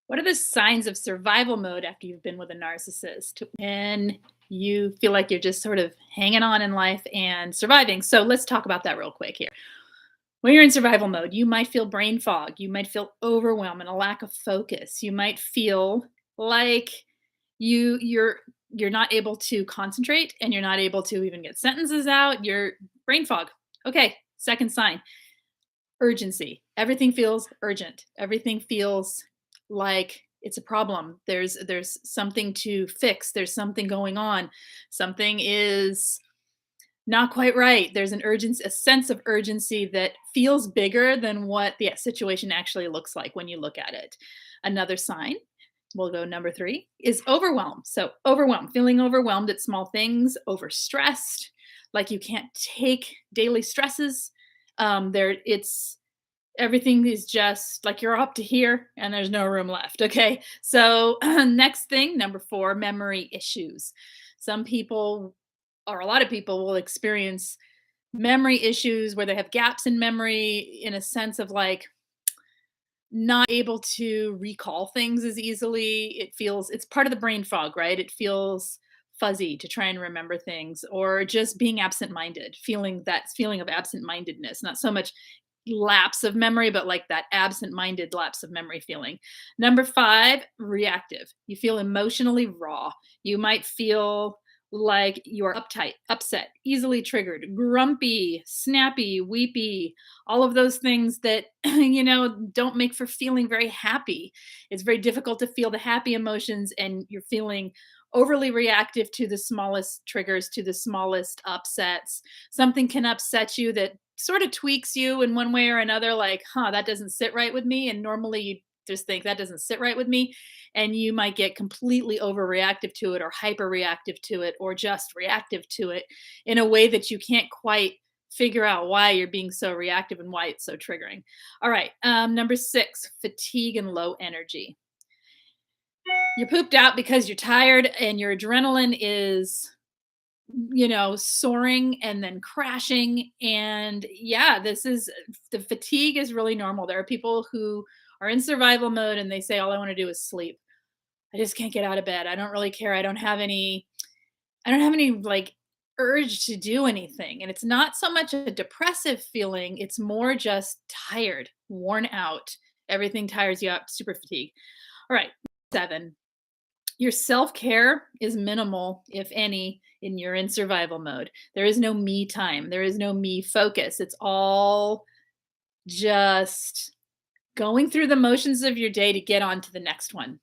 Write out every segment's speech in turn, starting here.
What are the signs of survival mode after you've been with a narcissist? And you feel like you're just sort of hanging on in life and surviving. So let's talk about that real quick here. When you're in survival mode, you might feel brain fog, you might feel overwhelm and a lack of focus. You might feel like you're not able to concentrate and you're not able to even get sentences out. You're brain fog. Okay, second sign, urgency. Everything feels urgent. Everything feels like it's a problem. There's something to fix. There's something going on. Something is not quite right. There's an urgency, a sense of urgency that feels bigger than what the situation actually looks like when you look at it. Another sign, we'll go number 3, is overwhelm. So overwhelmed, feeling overwhelmed at small things, overstressed, like you can't take daily stresses. It's everything is just like you're up to here and there's no room left. Okay. So, next thing, number 4, memory issues. Some people, or a lot of people, will experience memory issues where they have gaps in memory in a sense of like not able to recall things as easily. It's part of the brain fog, right? It feels fuzzy to try and remember things, or just being absent-minded, feeling that feeling of absent-mindedness, not so much lapse of memory, but like that absent-minded lapse of memory feeling. Number 5, reactive. You feel emotionally raw. You might feel like you're uptight, upset, easily triggered, grumpy, snappy, weepy, all of those things that, don't make for feeling very happy. It's very difficult to feel the happy emotions, and you're feeling overly reactive to the smallest triggers, to the smallest upsets. Something can upset you that sort of tweaks you in one way or another, like, that doesn't sit right with me. And normally you just think that doesn't sit right with me. And you might get completely overreactive to it, or hyper reactive to it, or just reactive to it in a way that you can't quite figure out why you're being so reactive and why it's so triggering. All right. Number 6, fatigue and low energy. You're pooped out because you're tired and your adrenaline is soaring and then crashing. And yeah, the fatigue is really normal. There are people who are in survival mode and they say, all I want to do is sleep. I just can't get out of bed. I don't really care. I don't have any like urge to do anything. And it's not so much a depressive feeling. It's more just tired, worn out. Everything tires you out, super fatigue. All right. 7, your self-care is minimal, if any, and you're in survival mode. There is no me time. There is no me focus. It's all just going through the motions of your day to get on to the next one.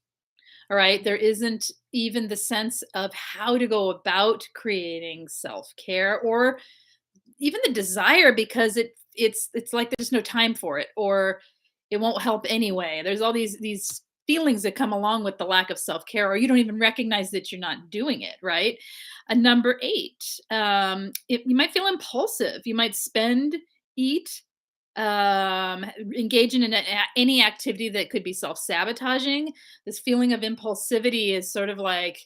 All right. There isn't even the sense of how to go about creating self-care, or even the desire, because it's like there's no time for it, or it won't help anyway. There's all these feelings that come along with the lack of self-care, or you don't even recognize that you're not doing it, right? A number 8, you might feel impulsive. You might spend, eat, engage in any activity that could be self-sabotaging. This feeling of impulsivity is sort of like,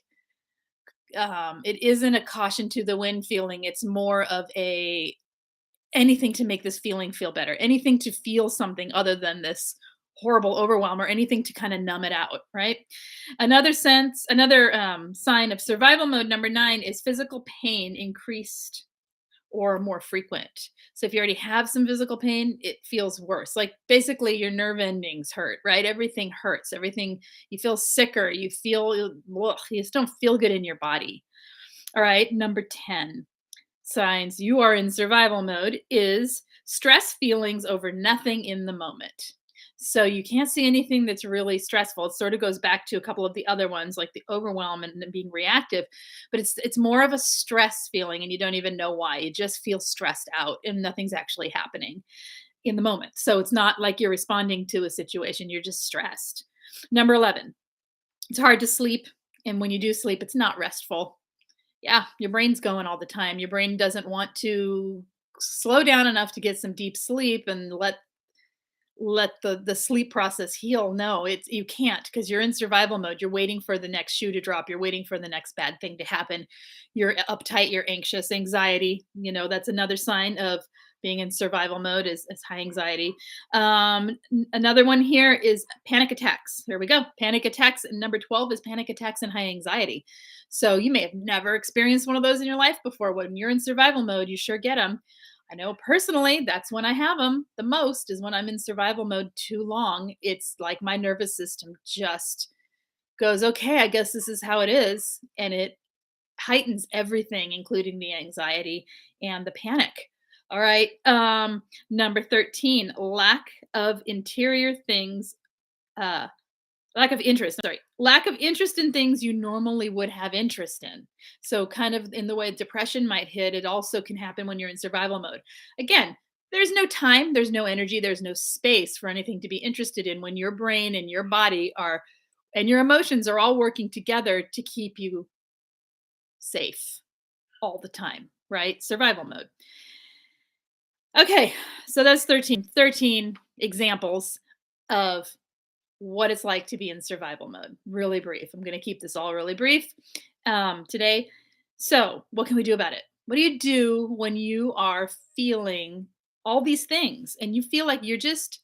it isn't a caution to the wind feeling. It's more of a anything to make this feeling feel better, anything to feel something other than this horrible overwhelm, or anything to kind of numb it out, right? Another sign of survival mode, number 9, is physical pain increased or more frequent. So if you already have some physical pain, it feels worse. Like basically your nerve endings hurt, right? Everything hurts. Everything, you feel sicker. You feel, ugh, you just don't feel good in your body. All right. Number 10, signs you are in survival mode, is stress feelings over nothing in the moment. So you can't see anything that's really stressful. It sort of goes back to a couple of the other ones, like the overwhelm and then being reactive, but it's more of a stress feeling, and you don't even know why. You just feel stressed out and nothing's actually happening in the moment. So it's not like you're responding to a situation, you're just stressed. Number 11, it's hard to sleep, and when you do sleep, it's not restful. Yeah, your brain's going all the time. Your brain doesn't want to slow down enough to get some deep sleep and let the sleep process heal. No, it's you can't, because you're in survival mode. You're waiting for the next shoe to drop. You're waiting for the next bad thing to happen. You're uptight, you're anxious, anxiety, that's another sign of Being in survival mode is high anxiety. Another one here is panic attacks. There we go. Panic attacks. And number 12 is panic attacks and high anxiety. So you may have never experienced one of those in your life before. When you're in survival mode, you sure get them. I know personally, that's when I have them the most, is when I'm in survival mode too long. It's like my nervous system just goes, okay, I guess this is how it is. And it heightens everything, including the anxiety and the panic. All right. Number 13, lack of interior things, uh, lack of interest. Sorry, lack of interest in things you normally would have interest in. So, kind of in the way depression might hit, it also can happen when you're in survival mode. Again, there's no time, there's no energy, there's no space for anything to be interested in when your brain and your body are, and your emotions are all working together to keep you safe all the time, right? Survival mode. Okay, so that's 13 examples of what it's like to be in survival mode. Really brief. I'm going to keep this all really brief today. So, what can we do about it? What do you do when you are feeling all these things and you feel like you're just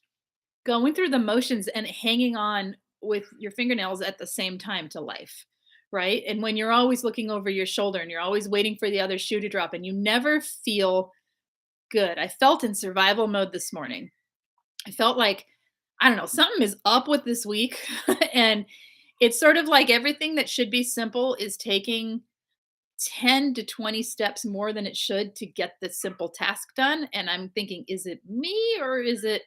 going through the motions and hanging on with your fingernails at the same time to life, right? And when you're always looking over your shoulder and you're always waiting for the other shoe to drop and you never feel good. I felt in survival mode this morning. I felt like, I don't know, something is up with this week. And it's sort of like everything that should be simple is taking 10 to 20 steps more than it should to get this simple task done. And I'm thinking, is it me or is it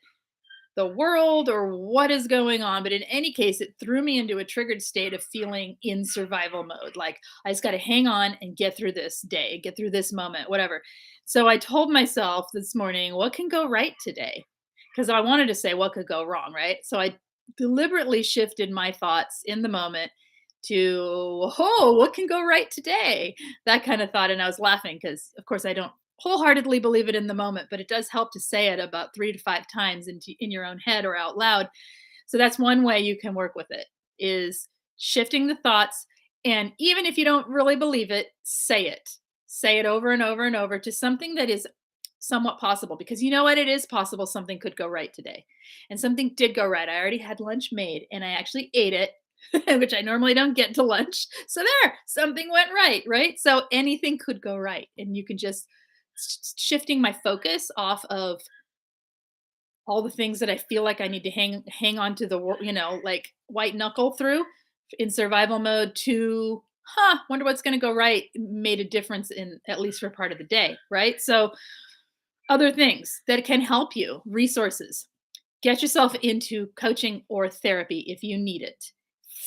the world or what is going on? But in any case, it threw me into a triggered state of feeling in survival mode. Like I just got to hang on and get through this day, get through this moment, whatever. So I told myself this morning, what can go right today? Because I wanted to say what could go wrong, right? So I deliberately shifted my thoughts in the moment to, oh, what can go right today? That kind of thought. And I was laughing because, of course, I don't wholeheartedly believe it in the moment, but it does help to say it about 3 to 5 times in your own head or out loud. So that's one way you can work with it, is shifting the thoughts. And even if you don't really believe it, say it. Say it over and over and over to something that is somewhat possible, because you know what? It is possible something could go right today. And something did go right. I already had lunch made and I actually ate it, which I normally don't get to lunch. So there, something went right, right? So anything could go right. And you can just shifting my focus off of all the things that I feel like I need to hang on to the like white knuckle through in survival mode to wonder what's going to go right, made a difference in at least for part of the day, right? So other things that can help you, resources. Get yourself into coaching or therapy if you need it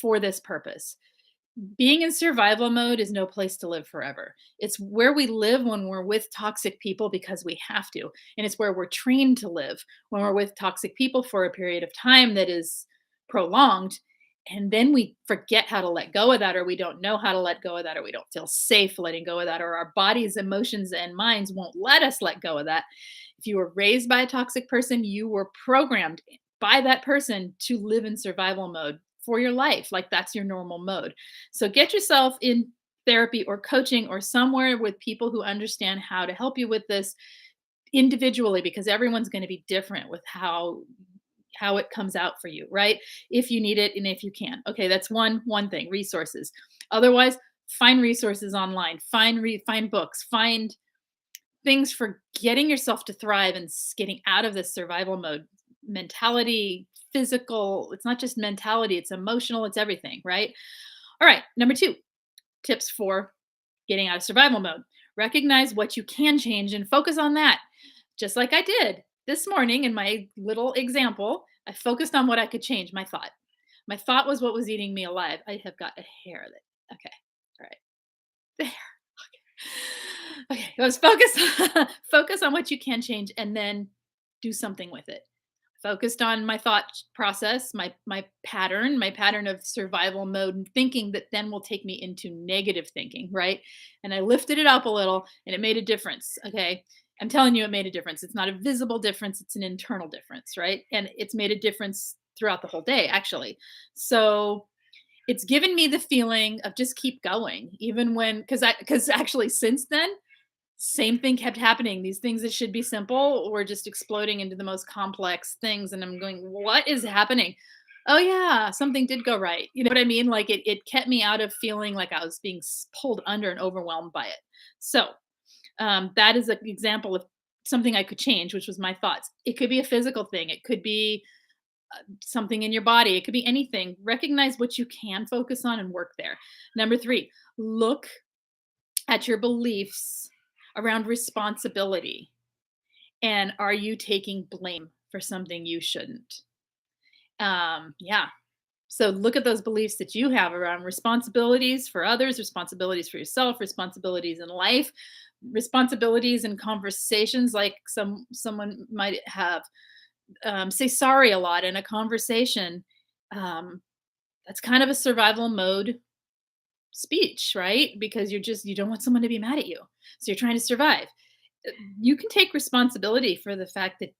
for this purpose. Being in survival mode is no place to live forever. It's where we live when we're with toxic people because we have to. And it's where we're trained to live when we're with toxic people for a period of time that is prolonged. And then we forget how to let go of that, or we don't know how to let go of that, or we don't feel safe letting go of that, or our bodies, emotions, and minds won't let us let go of that. If you were raised by a toxic person, you were programmed by that person to live in survival mode for your life. Like that's your normal mode. So get yourself in therapy or coaching or somewhere with people who understand how to help you with this individually, because everyone's going to be different with how it comes out for you, right? If you need it and if you can. Okay, that's one thing, resources. Otherwise, find resources online, find books, find things for getting yourself to thrive and getting out of this survival mode mentality, physical. It's not just mentality, it's emotional, it's everything, right? All right, number 2, tips for getting out of survival mode. Recognize what you can change and focus on that. Just like I did this morning in my little example, I focused on what I could change, my thought. My thought was what was eating me alive. I have got a hair that, okay, all right, there. Okay, let's focus on what you can change and then do something with it. Focused on my thought process, my pattern of survival mode and thinking that then will take me into negative thinking, right? And I lifted it up a little and it made a difference. Okay. I'm telling you, it made a difference. It's not a visible difference, it's an internal difference, right? And it's made a difference throughout the whole day, actually. So it's given me the feeling of just keep going, even when, because actually since then, Same thing kept happening. These things that should be simple were just exploding into the most complex things. And I'm going, what is happening? Oh yeah, something did go right. You know what I mean? Like it kept me out of feeling like I was being pulled under and overwhelmed by it. So that is an example of something I could change, which was my thoughts. It could be a physical thing. It could be something in your body. It could be anything. Recognize what you can focus on and work there. Number three, look at your beliefs around responsibility. And are you taking blame for something you shouldn't? Yeah. So look at those beliefs that you have around responsibilities for others, responsibilities for yourself, responsibilities in life, responsibilities in conversations. Like someone might have say sorry a lot in a conversation. Um, that's kind of a survival mode speech, right? Because you don't want someone to be mad at you, so you're trying to survive. You can take responsibility for the fact that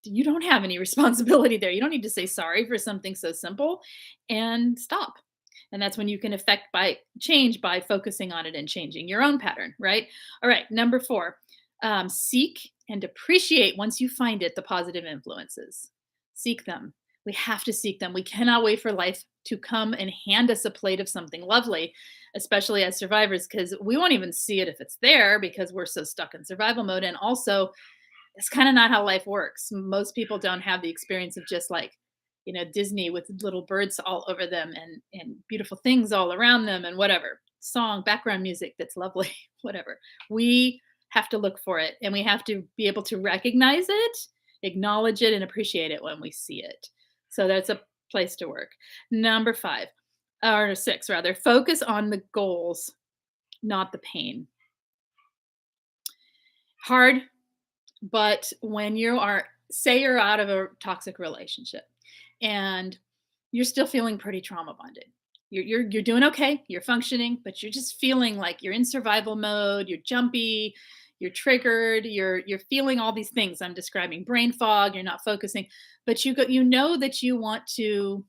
you don't have any responsibility there. You don't need to say sorry for something so simple and stop. And that's when you can affect by change by focusing on it and changing your own pattern, right? All right, number four, seek and appreciate once you find it the positive influences. Seek them. We have to seek them. We cannot wait for life to come and hand us a plate of something lovely, especially as survivors, because we won't even see it if it's there because we're so stuck in survival mode. And also, it's kind of not how life works. Most people don't have the experience of just like, Disney with little birds all over them and beautiful things all around them and whatever. Song, background music that's lovely, whatever. We have to look for it and we have to be able to recognize it, acknowledge it, and appreciate it when we see it. So that's a place to work. Number five, or six rather, focus on the goals, not the pain. Hard, but when you are, say you're out of a toxic relationship and you're still feeling pretty trauma bonded. You're doing okay, you're functioning, but you're just feeling like you're in survival mode, you're jumpy, you're triggered, you're feeling all these things I'm describing, brain fog, you're not focusing, but you know that you want to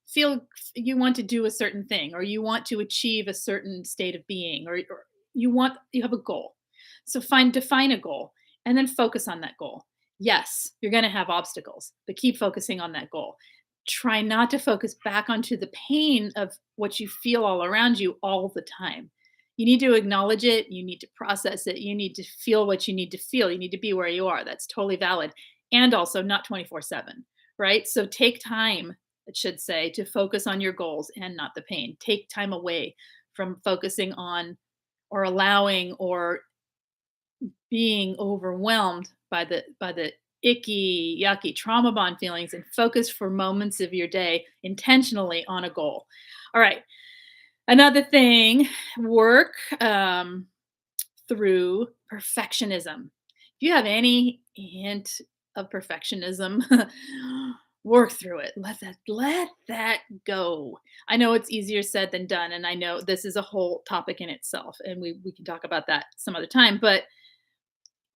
feel, you want to do a certain thing, or you want to achieve a certain state of being, or you have a goal. So define a goal and then focus on that goal. Yes, you're going to have obstacles, but keep focusing on that goal. Try not to focus back onto the pain of what you feel all around you all the time. You need to acknowledge it. You need to process it. You need to feel what you need to feel. You need to be where you are. That's totally valid. And also not 24/7, right? So take time, it should say, to focus on your goals and not the pain. Take time away from focusing on or allowing or being overwhelmed by the icky, yucky trauma bond feelings and focus for moments of your day intentionally on a goal. All right. Another thing, work through perfectionism. If you have any hint of perfectionism, work through it. Let that go. I know it's easier said than done, and I know this is a whole topic in itself, and we can talk about that some other time, but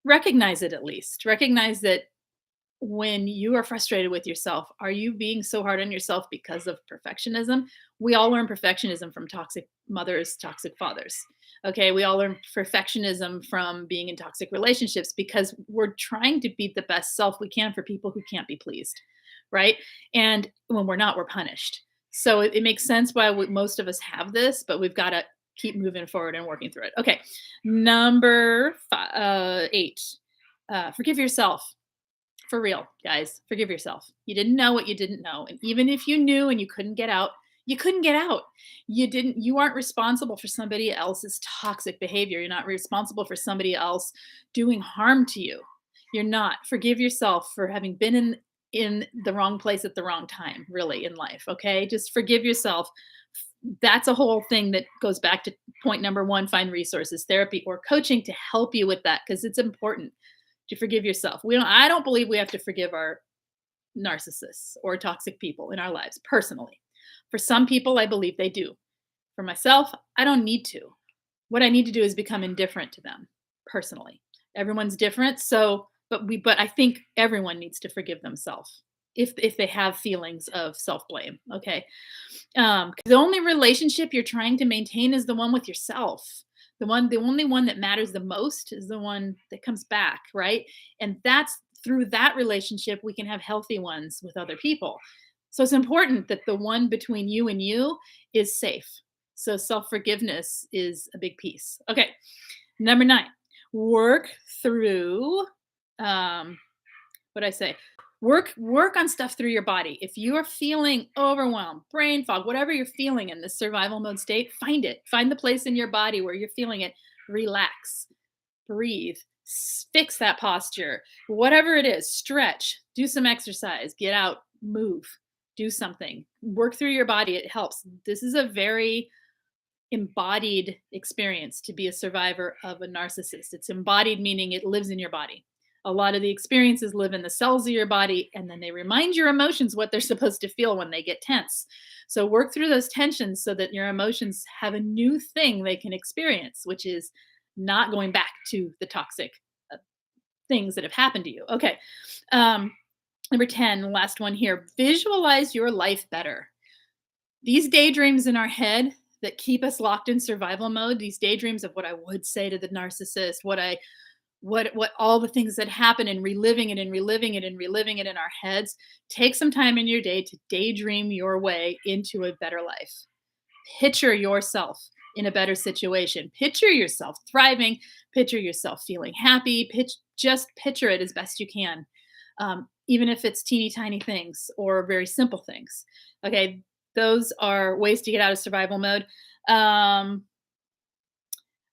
recognize it at least. Recognize that when you are frustrated with yourself, are you being so hard on yourself because of perfectionism? We all learn perfectionism from toxic mothers, toxic fathers. Okay, we all learn perfectionism from being in toxic relationships because we're trying to be the best self we can for people who can't be pleased, right? And when we're not, we're punished. So it makes sense why most of us have this, but we've got to keep moving forward and working through it. Okay, number eight, forgive yourself. For real, guys, forgive yourself. You didn't know what you didn't know. And even if you knew and you couldn't get out, you couldn't get out. You aren't responsible for somebody else's toxic behavior. You're not responsible for somebody else doing harm to you. You're not. Forgive yourself for having been in the wrong place at the wrong time, really, in life. Okay. Just forgive yourself. That's a whole thing that goes back to point number one, find resources, therapy, or coaching to help you with that, because it's important to forgive yourself. I don't believe we have to forgive our narcissists or toxic people in our lives personally. For some people, I believe they do. For myself, I don't need to. What I need to do is become indifferent to them personally. Everyone's different, but I think everyone needs to forgive themselves if they have feelings of self-blame, okay? The only relationship you're trying to maintain is the one with yourself. The only one that matters the most is the one that comes back, right? And that's through that relationship we can have healthy ones with other people. So it's important that the one between you and you is safe. So self-forgiveness is a big piece. Okay. Number 9, work through what I say, work on stuff through your body. If you are feeling overwhelmed, brain fog, whatever you're feeling in this survival mode state, find it. Find the place in your body where you're feeling it. Relax, breathe, fix that posture, whatever it is, stretch, do some exercise, get out, move, do something, work through your body. It helps. This is a very embodied experience to be a survivor of a narcissist. It's embodied, meaning it lives in your body. A lot of the experiences live in the cells of your body, and then they remind your emotions what they're supposed to feel when they get tense. So work through those tensions so that your emotions have a new thing they can experience, which is not going back to the toxic uh, things that have happened to you. Okay. Number 10, last one here, visualize your life better. These daydreams in our head that keep us locked in survival mode, these daydreams of what I would say to the narcissist, what all the things that happen, and reliving it and reliving it and reliving it in our heads. Take some time in your day to daydream your way into a better life. Picture yourself in a better situation. Picture yourself thriving. Picture yourself feeling happy. Just picture it as best you can, even if it's teeny tiny things or very simple things. Okay, those are ways to get out of survival mode.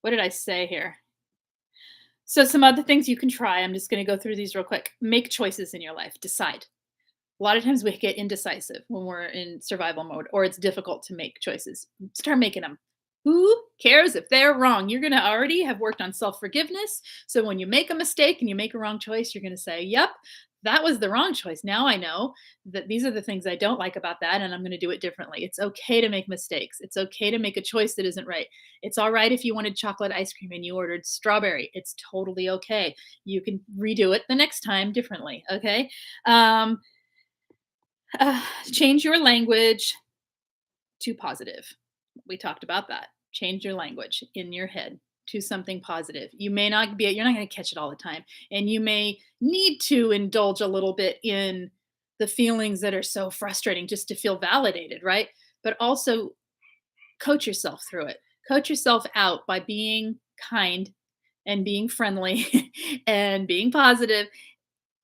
What did I say here? So some other things you can try. I'm just going to go through these real quick. Make choices in your life. Decide. A lot of times we get indecisive when we're in survival mode, or it's difficult to make choices. Start making them. Who cares if they're wrong? You're going to already have worked on self-forgiveness. So when you make a mistake and you make a wrong choice, you're going to say, yep, that was the wrong choice. Now I know that these are the things I don't like about that, and I'm going to do it differently. It's okay to make mistakes. It's okay to make a choice that isn't right. It's all right if you wanted chocolate ice cream and you ordered strawberry. It's totally okay. You can redo it the next time differently. Okay. Change your language to positive. We talked about that. Change your language in your head to something positive. You're not going to catch it all the time. And you may need to indulge a little bit in the feelings that are so frustrating just to feel validated, right? But also coach yourself through it. Coach yourself out by being kind and being friendly and being positive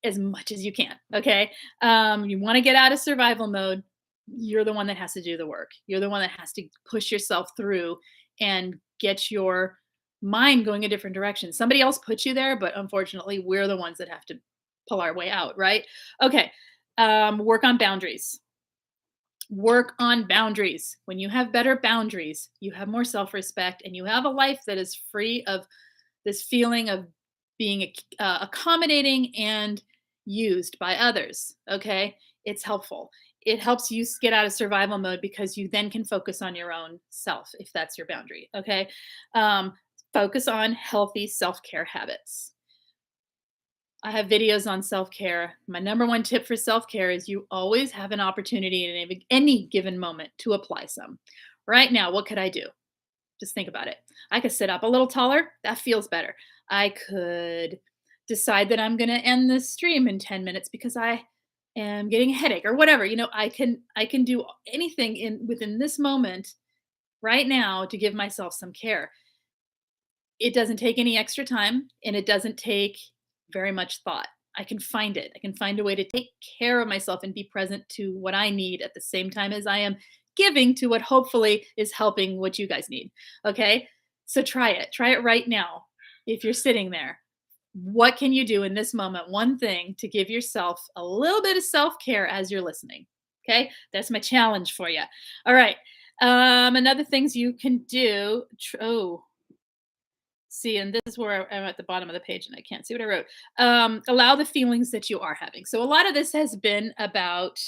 as much as you can. Okay. You want to get out of survival mode. You're the one that has to do the work. You're the one that has to push yourself through and get your mind going a different direction. Somebody else put you there, but unfortunately, we're the ones that have to pull our way out, right? Okay. Work on boundaries. Work on boundaries. When you have better boundaries, you have more self respect, and you have a life that is free of this feeling of being accommodating and used by others. Okay. It's helpful. It helps you get out of survival mode because you then can focus on your own self if that's your boundary. Okay. Focus on healthy self care habits. I have videos on self care. My number one tip for self care is you always have an opportunity in any given moment to apply some. Right now, what could I do? Just think about it. I could sit up a little taller. That feels better. I could decide that I'm going to end this stream in 10 minutes because I am getting a headache or whatever. I can do anything within this moment right now to give myself some care. It doesn't take any extra time, and it doesn't take very much thought. I can find it. I can find a way to take care of myself and be present to what I need at the same time as I am giving to what hopefully is helping what you guys need. Okay. So try it. Try it right now. If you're sitting there, what can you do in this moment? One thing to give yourself a little bit of self-care as you're listening. Okay. That's my challenge for you. All right. Another things you can do. See, and this is where I'm at the bottom of the page and I can't see what I wrote. Allow the feelings that you are having. So a lot of this has been about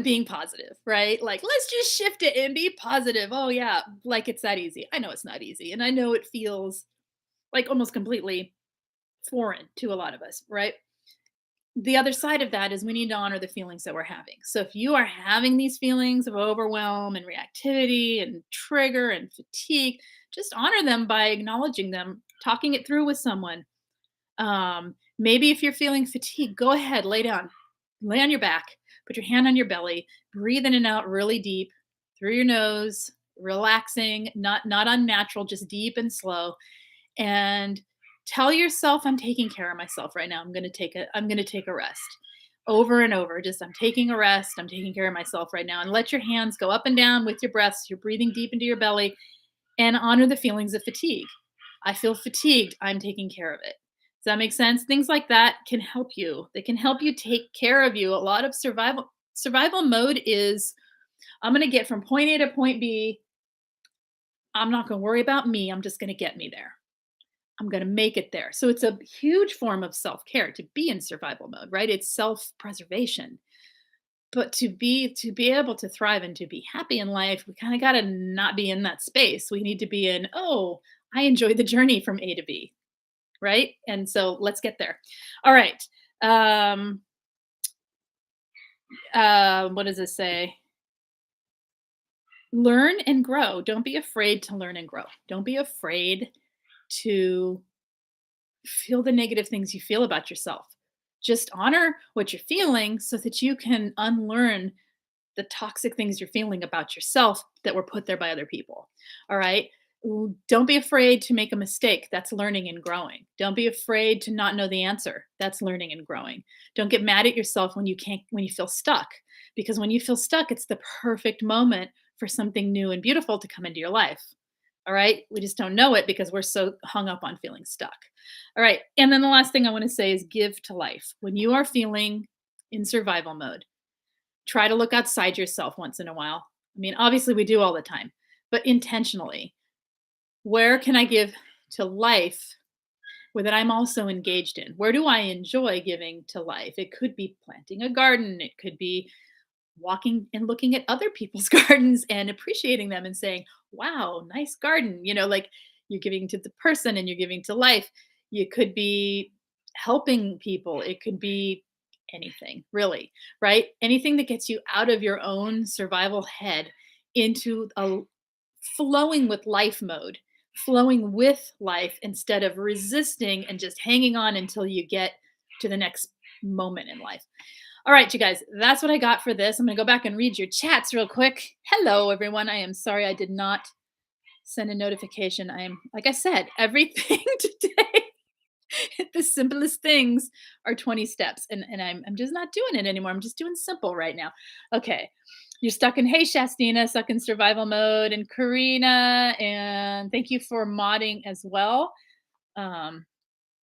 being positive, right? Like, let's just shift it and be positive. Oh, yeah. Like it's that easy. I know it's not easy. And I know it feels like almost completely foreign to a lot of us, right? the other side of that is we need to honor the feelings that we're having. So if you are having these feelings of overwhelm and reactivity and trigger and fatigue, just honor them by acknowledging them, talking it through with someone. Maybe if you're feeling fatigue, go ahead, lay down, lay on your back, put your hand on your belly, breathe in and out really deep through your nose, relaxing, not unnatural, just deep and slow, and tell yourself, I'm taking care of myself right now. I'm going to take a rest. Over and over, just I'm taking a rest. I'm taking care of myself right now. And let your hands go up and down with your breaths. You're breathing deep into your belly and honor the feelings of fatigue. I feel fatigued. I'm taking care of it. Does that make sense? Things like that can help you. They can help you take care of you. A lot of survival mode is I'm going to get from point A to point B. I'm not going to worry about me. I'm just going to get me there. I'm going to make it there. So it's a huge form of self-care to be in survival mode, right? It's self-preservation. But to be able to thrive and to be happy in life, we kind of got to not be in that space. We need to be in, oh, I enjoy the journey from A to B, right? And so let's get there. All right. What does it say? Learn and grow. Don't be afraid to learn and grow. Don't be afraid to feel the negative things you feel about yourself. Just honor what you're feeling so that you can unlearn the toxic things you're feeling about yourself that were put there by other people. All right. Don't be afraid to make a mistake. That's learning and growing. Don't be afraid to not know the answer. That's learning and growing. Don't get mad at yourself when you feel stuck, because when you feel stuck, it's the perfect moment for something new and beautiful to come into your life. All right. We just don't know it because we're so hung up on feeling stuck. All right. And then the last thing I want to say is give to life. When you are feeling in survival mode, try to look outside yourself once in a while. I mean, obviously we do all the time, but intentionally. Where can I give to life that I'm also engaged in? Where do I enjoy giving to life? It could be planting a garden. It could be walking and looking at other people's gardens and appreciating them and saying, wow, nice garden. Like you're giving to the person and you're giving to life. You could be helping people. It could be anything, really, right? Anything that gets you out of your own survival head into a flowing with life mode, flowing with life instead of resisting and just hanging on until you get to the next moment in life. All right, you guys, that's what I got for this. I'm going to go back and read your chats real quick. Hello, everyone. I am sorry I did not send a notification. I am, like I said, everything today, the simplest things are 20 steps. And I'm just not doing it anymore. I'm just doing simple right now. Okay. You're stuck in, hey, Shastina, stuck in survival mode. And Karina, and thank you for modding as well.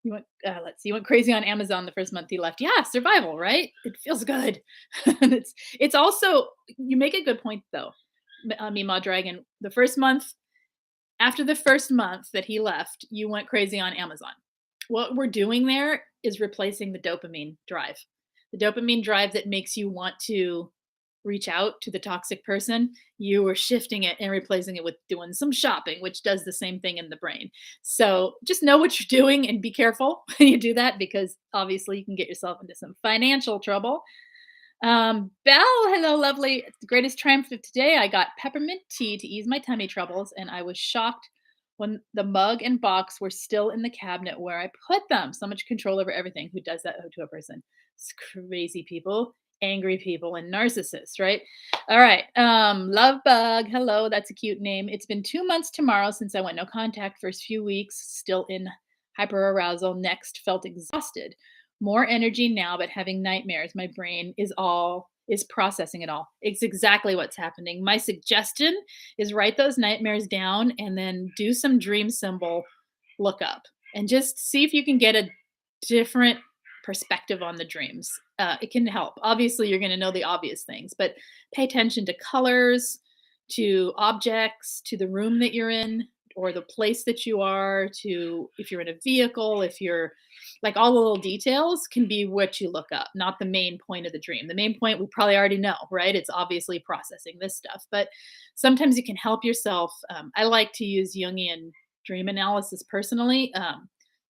You went crazy on Amazon the first month you left. Yeah, survival, right? It feels good. And it's also, you make a good point though, Mima Dragon. After the first month that he left, you went crazy on Amazon. What we're doing there is replacing the dopamine drive. The dopamine drive that makes you want to reach out to the toxic person, you were shifting it and replacing it with doing some shopping, which does the same thing in the brain. So just know what you're doing and be careful when you do that, because obviously you can get yourself into some financial trouble. Belle, hello, lovely. The greatest triumph of today. I got peppermint tea to ease my tummy troubles, and I was shocked when the mug and box were still in the cabinet where I put them. So much control over everything. Who does that to a person? It's crazy people, angry people, and narcissists, right? All right. Love Bug. Hello. That's a cute name. It's been 2 months tomorrow since I went no contact. First few weeks, still in hyperarousal. Next, felt exhausted. More energy now, but having nightmares. My brain is processing it all. It's exactly what's happening. My suggestion is write those nightmares down and then do some dream symbol lookup and just see if you can get a different perspective on the dreams. It can help. Obviously, you're going to know the obvious things, but pay attention to colors, to objects, to the room that you're in or the place that you are, to if you're in a vehicle, if you're like all the little details can be what you look up, not the main point of the dream. The main point we probably already know, right? It's obviously processing this stuff, but sometimes you can help yourself. I like to use Jungian dream analysis personally.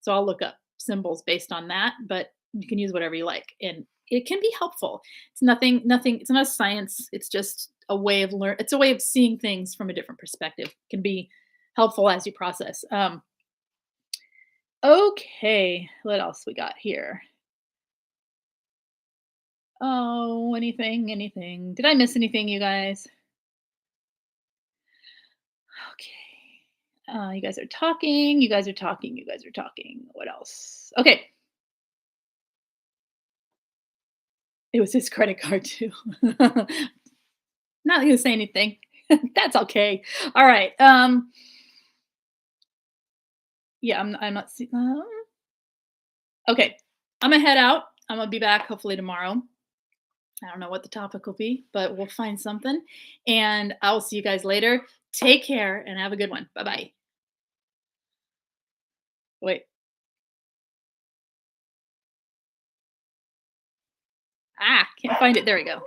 So I'll look up symbols based on that, but You can use whatever you like, and it can be helpful. It's nothing, it's not a science, it's just a way of it's a way of seeing things from a different perspective. It can be helpful as you process. Okay, what else we got here? Oh, anything. Did I miss anything, you guys? Okay. You guys are talking, you guys are talking, you guys are talking. What else? Okay. It was his credit card too. Not gonna say anything. That's okay. All right. Yeah, I'm not see okay. I'm gonna head out. I'm gonna be back hopefully tomorrow. I don't know what the topic will be, but we'll find something. And I will see you guys later. Take care and have a good one. Bye-bye. Wait. Can't find it. There we go.